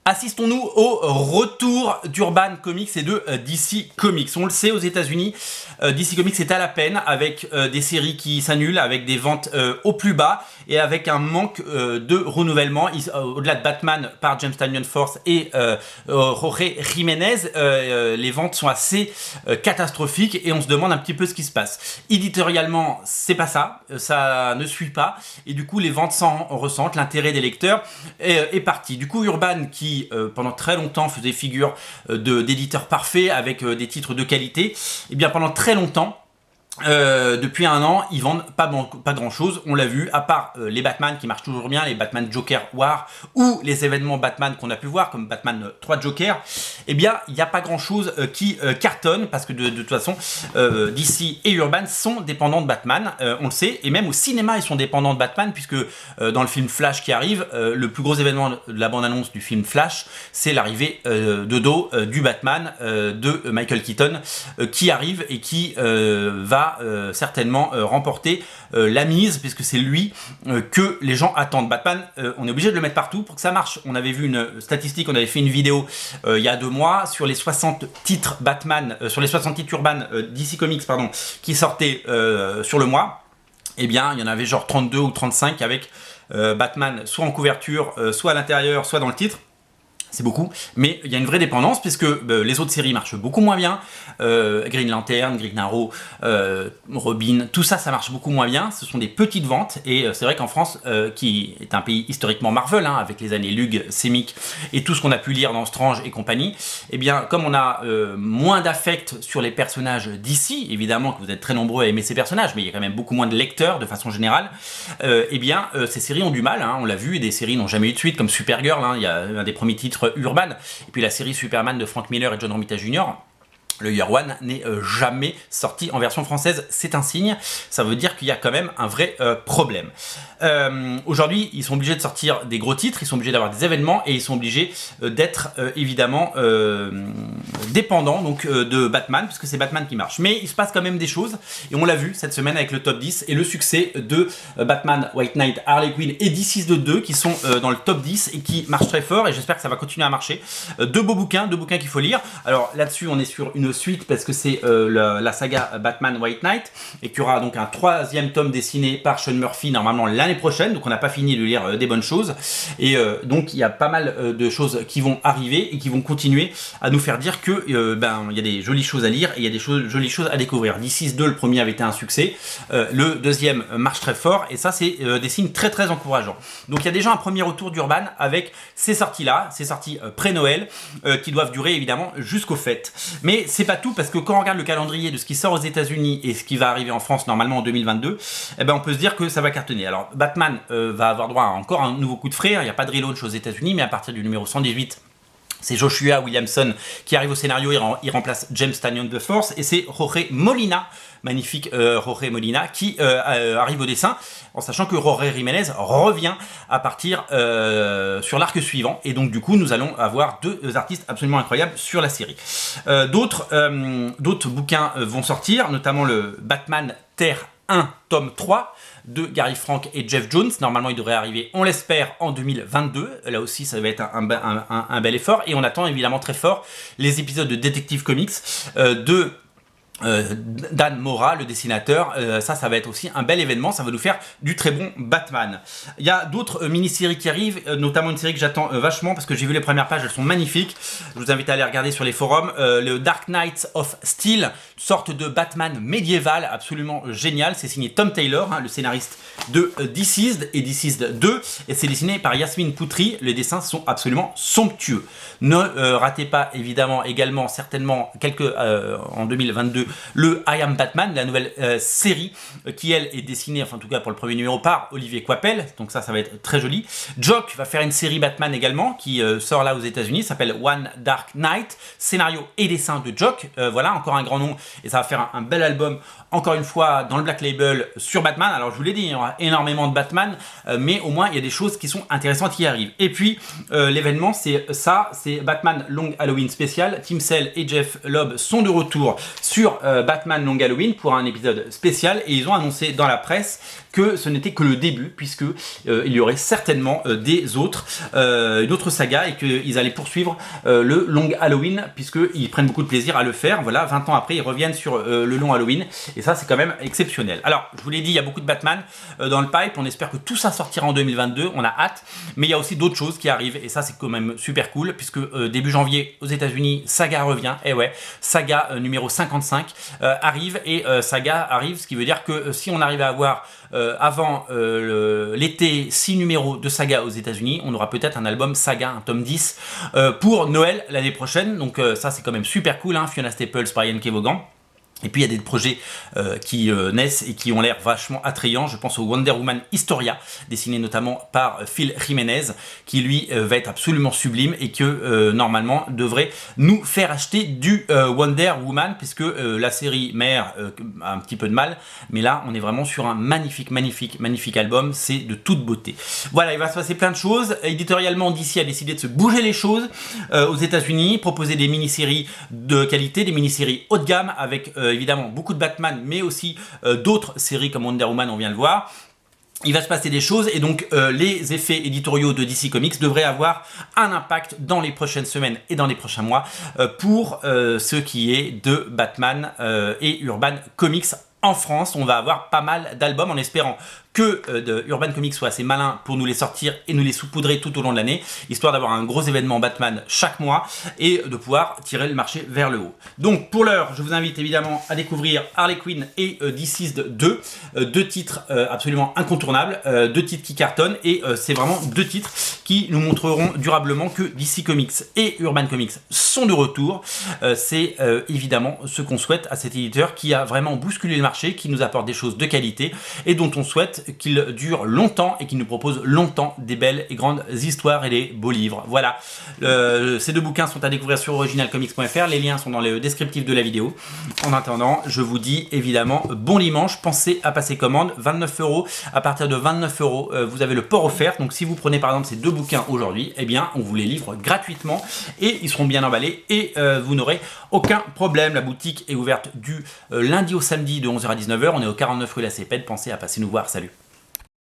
Assistons-nous au retour d'Urban Comics et de DC Comics. On le sait, aux États-Unis, DC Comics est à la peine avec des séries qui s'annulent, avec des ventes au plus bas et avec un manque de renouvellement. Au-delà de Batman par James Tynion Force et Jorge Jiménez, les ventes sont assez catastrophiques et on se demande un petit peu ce qui se passe. Éditorialement, c'est pas ça, ça ne suit pas et du coup les ventes s'en ressentent, l'intérêt des lecteurs est parti. Du coup, Urban qui pendant très longtemps faisait figure d'éditeur parfait avec des titres de qualité, et bien pendant très longtemps, depuis un an, ils vendent pas grand chose, on l'a vu, à part les Batman qui marchent toujours bien, les Batman Joker War ou les événements Batman qu'on a pu voir comme Batman 3 Joker, et bien il n'y a pas grand chose qui cartonne parce que de toute façon DC et Urban sont dépendants de Batman, on le sait, et même au cinéma ils sont dépendants de Batman puisque dans le film Flash qui arrive, le plus gros événement de la bande-annonce du film Flash, c'est l'arrivée de dos du Batman de Michael Keaton qui arrive et qui va certainement remporter la mise puisque c'est lui que les gens attendent. Batman, on est obligé de le mettre partout pour que ça marche. On avait vu une statistique, on avait fait une vidéo il y a 2 mois sur les 60 titres Batman, sur les 60 titres Urban DC Comics pardon, qui sortaient sur le mois. Eh bien il y en avait genre 32 ou 35 avec Batman soit en couverture, soit à l'intérieur, soit dans le titre. C'est beaucoup, mais il y a une vraie dépendance puisque les autres séries marchent beaucoup moins bien. Green Lantern, Green Arrow, Robin, tout ça, ça marche beaucoup moins bien. Ce sont des petites ventes et c'est vrai qu'en France, qui est un pays historiquement Marvel, hein, avec les années Lug, Semic et tout ce qu'on a pu lire dans Strange et compagnie, eh bien, comme on a moins d'affect sur les personnages d'ici, évidemment que vous êtes très nombreux à aimer ces personnages, mais il y a quand même beaucoup moins de lecteurs de façon générale, eh bien, ces séries ont du mal, hein, on l'a vu, et des séries n'ont jamais eu de suite, comme Supergirl, hein, il y a un des premiers titres Urban, et puis la série Superman de Frank Miller et John Romita Jr., le Year One n'est jamais sorti en version française, c'est un signe, ça veut dire qu'il y a quand même un vrai problème. Aujourd'hui, ils sont obligés de sortir des gros titres, ils sont obligés d'avoir des événements et ils sont obligés d'être évidemment dépendants donc, de Batman, puisque c'est Batman qui marche. Mais il se passe quand même des choses, et on l'a vu cette semaine avec le top 10 et le succès de Batman, White Knight, Harley Quinn et DC 2 qui sont dans le top 10 et qui marchent très fort, et j'espère que ça va continuer à marcher. Deux bouquins qu'il faut lire. Alors là-dessus, on est sur une suite parce que c'est la saga Batman White Knight et qu'il y aura donc un 3e tome dessiné par Sean Murphy normalement l'année prochaine, donc on n'a pas fini de lire des bonnes choses et donc il y a pas mal de choses qui vont arriver et qui vont continuer à nous faire dire que il y a des jolies choses à lire et il y a des jolies choses à découvrir. DC 2, le premier avait été un succès, le deuxième marche très fort et ça c'est des signes très très encourageants. Donc il y a déjà un premier retour d'Urban avec ces sorties là, ces sorties pré-Noël qui doivent durer évidemment jusqu'aux fêtes. Mais c'est pas tout, parce que quand on regarde le calendrier de ce qui sort aux États-Unis et ce qui va arriver en France normalement en 2022, eh ben on peut se dire que ça va cartonner. Alors Batman va avoir droit à encore un nouveau coup de frais, il n'y a pas de relaunch aux États-Unis, mais à partir du numéro 118, c'est Joshua Williamson qui arrive au scénario, il remplace James Tynion de Force, et c'est Jorge Molina, magnifique Jorge Molina, qui arrive au dessin, en sachant que Jorge Jiménez revient à partir sur l'arc suivant, et donc du coup nous allons avoir 2 artistes absolument incroyables sur la série. D'autres bouquins vont sortir, notamment le Batman Terre 1 tome 3 de Gary Frank et Jeff Jones. Normalement il devrait arriver, on l'espère, en 2022. Là aussi ça va être un bel effort, et on attend évidemment très fort les épisodes de Detective Comics de Dan Mora, le dessinateur. Ça va être aussi un bel événement, ça va nous faire du très bon Batman. Il y a d'autres mini-séries qui arrivent, notamment une série que j'attends vachement parce que j'ai vu les premières pages, elles sont magnifiques. Je vous invite à aller regarder sur les forums. Le Dark Knights of Steel, sorte de Batman médiéval absolument génial. C'est signé Tom Taylor, hein, le scénariste de Deceased et Deceased 2, et c'est dessiné par Yasmine Poutry. Les dessins sont absolument somptueux. Ne ratez pas évidemment également certainement en 2022 le I Am Batman, la nouvelle série qui elle est dessinée, enfin en tout cas pour le premier numéro, par Olivier Coipel, donc ça va être très joli. Jock va faire une série Batman également qui sort là aux États-Unis, s'appelle One Dark Knight, scénario et dessin de Jock, voilà encore un grand nom, et ça va faire un bel album encore une fois dans le Black Label sur Batman. Alors je vous l'ai dit, il y aura énormément de Batman, mais au moins il y a des choses qui sont intéressantes qui arrivent. Et puis l'événement c'est Batman Long Halloween spécial. Tim Sale et Jeff Lobb sont de retour sur sur Batman Long Halloween pour un épisode spécial, et ils ont annoncé dans la presse que ce n'était que le début, puisque il y aurait certainement une autre saga, et qu'ils allaient poursuivre le Long Halloween, puisqu'ils prennent beaucoup de plaisir à le faire. Voilà, 20 ans après, ils reviennent sur le Long Halloween, et ça c'est quand même exceptionnel. Alors, je vous l'ai dit, il y a beaucoup de Batman dans le pipe, on espère que tout ça sortira en 2022, on a hâte, mais il y a aussi d'autres choses qui arrivent, et ça c'est quand même super cool, puisque début janvier aux États-Unis, Saga revient, et ouais, Saga numéro 55 arrive, et Saga arrive, ce qui veut dire que si on arrive à avoir avant l'été 6 numéros de Saga aux États-Unis, on aura peut-être un album Saga, un tome 10 pour Noël l'année prochaine. Donc ça c'est quand même super cool, hein. Fiona Staples, Brian Kevogan. Et puis il y a des projets qui naissent et qui ont l'air vachement attrayants. Je pense au Wonder Woman Historia, dessiné notamment par Phil Jiménez, qui lui va être absolument sublime et que normalement devrait nous faire acheter du Wonder Woman, puisque la série mère a un petit peu de mal, mais là on est vraiment sur un magnifique album, c'est de toute beauté. Voilà, il va se passer plein de choses. Éditorialement, DC a décidé de se bouger les choses aux États-Unis, proposer des mini-séries de qualité, des mini-séries haut de gamme avec évidemment beaucoup de Batman, mais aussi d'autres séries comme Wonder Woman, on vient de le voir. Il va se passer des choses, et donc les effets éditoriaux de DC Comics devraient avoir un impact dans les prochaines semaines et dans les prochains mois pour ce qui est de Batman et Urban Comics. En France, on va avoir pas mal d'albums, en espérant que Urban Comics soit assez malin pour nous les sortir et nous les saupoudrer tout au long de l'année, histoire d'avoir un gros événement Batman chaque mois et de pouvoir tirer le marché vers le haut. Donc pour l'heure, je vous invite évidemment à découvrir Harley Quinn et Deceased 2, deux titres absolument incontournables, deux titres qui cartonnent, et c'est vraiment deux titres qui nous montreront durablement que DC Comics et Urban Comics sont de retour. C'est évidemment ce qu'on souhaite à cet éditeur qui a vraiment bousculé le marché, qui nous apporte des choses de qualité et dont on souhaite qu'il dure longtemps et qu'il nous propose longtemps des belles et grandes histoires et des beaux livres. Voilà, ces deux bouquins sont à découvrir sur originalcomics.fr, les liens sont dans le descriptif de la vidéo. En attendant, je vous dis évidemment bon dimanche, pensez à passer commande, 29 €, à partir de 29 €, vous avez le port offert, donc si vous prenez par exemple ces deux bouquins aujourd'hui, eh bien on vous les livre gratuitement et ils seront bien emballés et vous n'aurez aucun problème. La boutique est ouverte du lundi au samedi de 11h à 19h, on est au 49 rue La Cépède, pensez à passer nous voir, salut.